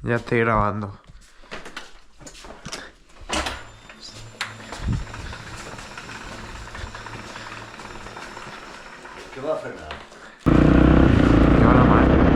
Ya estoy grabando. ¿Qué va a hacer nada? Lleva la mano.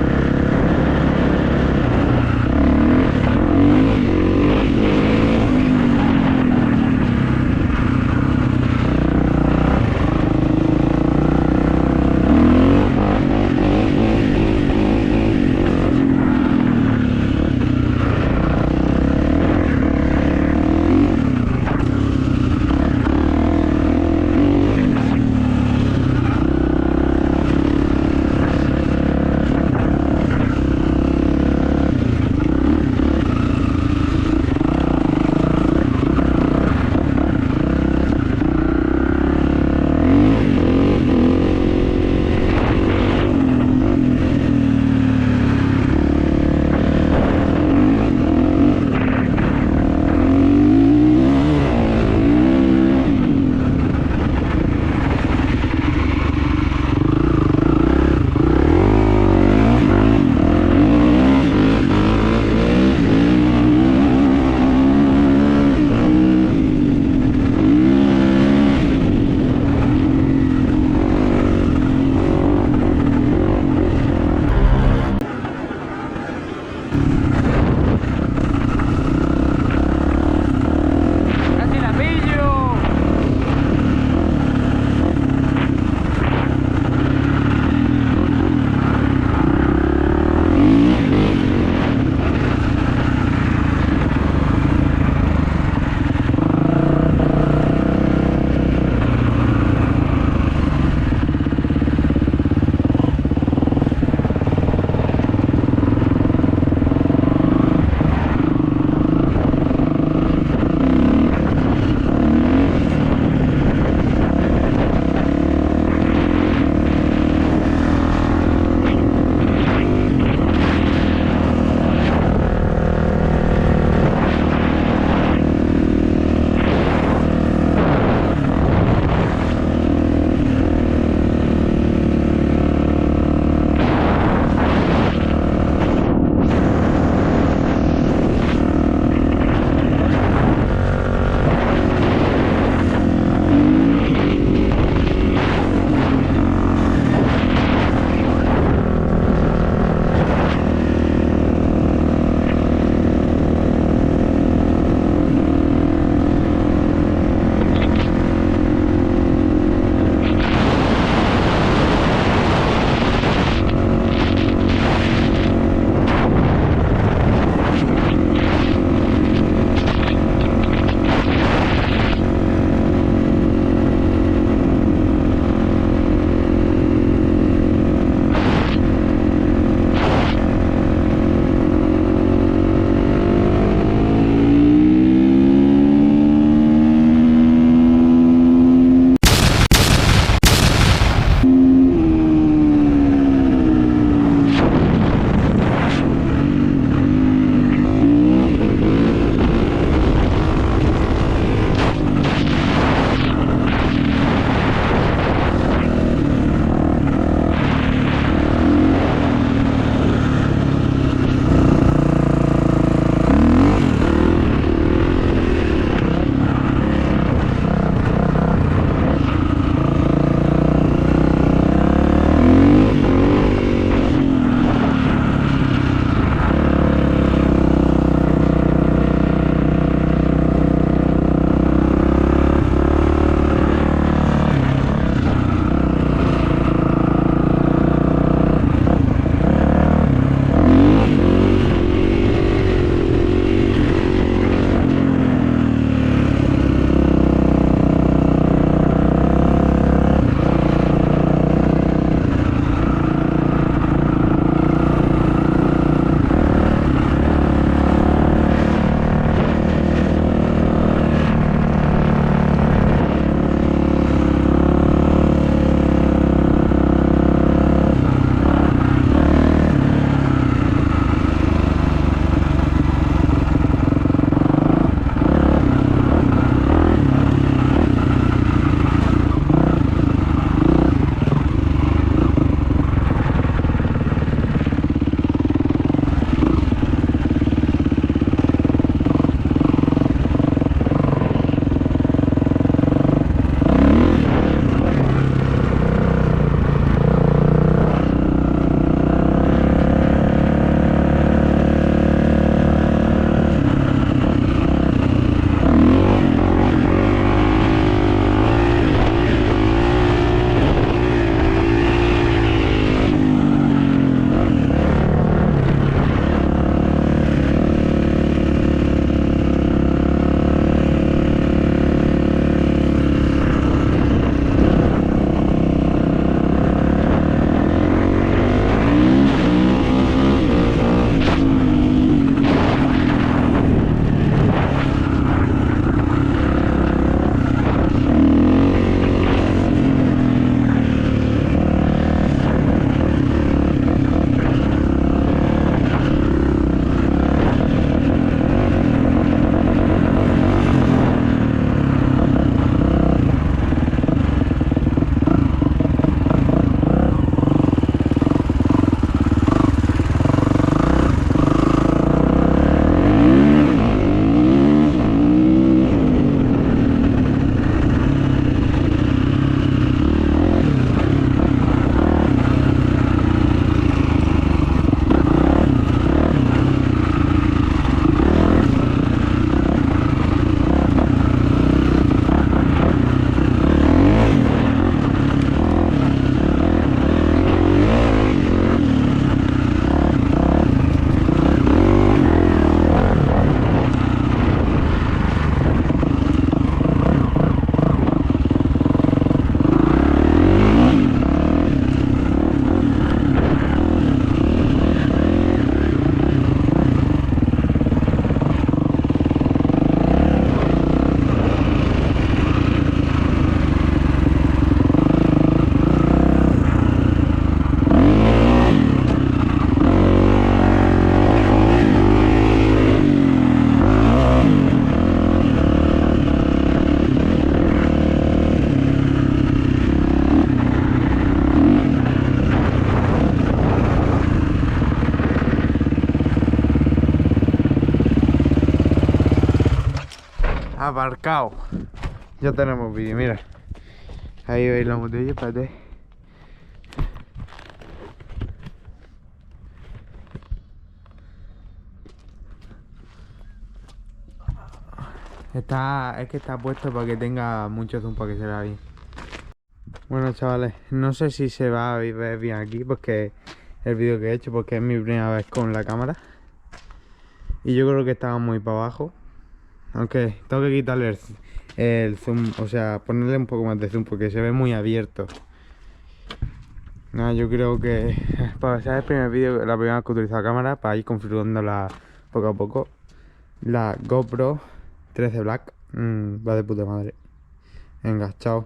aparcado. Ya tenemos vídeo, mira. Ahí veis la botella, espérate. Es que está puesto para que tenga mucho zoom para que se vea bien. Bueno, chavales, no sé si se va a ver bien aquí porque el vídeo que he hecho, porque es mi primera vez con la cámara. Y yo creo que estaba muy para abajo. Aunque tengo que quitarle el zoom, o sea, ponerle un poco más de zoom porque se ve muy abierto. Nada, yo creo que para ser el primer vídeo, la primera vez que utilizo la cámara, para ir configurándola poco a poco. La GoPro 13 Black va de puta madre. Venga, chao.